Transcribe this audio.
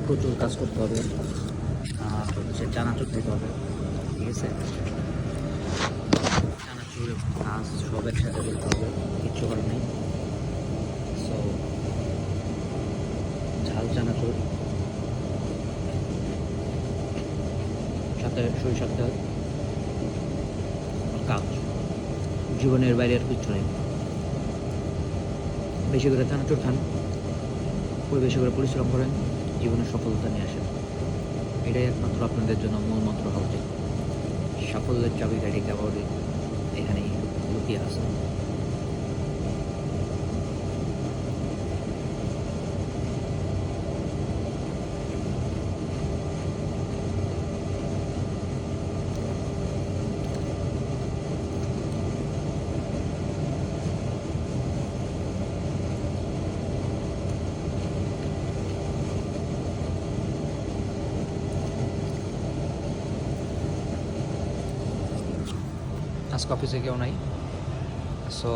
প্রচুর কাজ করতে হবে, আর হচ্ছে চানাচুর দিতে হবে, ঠিক আছে। চানাচুর এবং কাজ সব একসাথে করতে হবে, কিচ্ছু করার নেই। সো ঝাল চানাচুর সাথে সরিষার তেল, কাজ, জীবনের বাইরে আর কিচ্ছু নেই। বেশি করে চানাচুর খান, বেশি করে পরিশ্রম করেন, জীবনের সফলতা নিয়ে আসেন। এটাই একমাত্র আপনাদের জন্য মূল মন্ত্র হওয়া উচিত। সাফল্যের চাবিকাঠি কেবল এখানেই লুকিয়ে আছে। আজকে অফিসে কেউ নাই, সো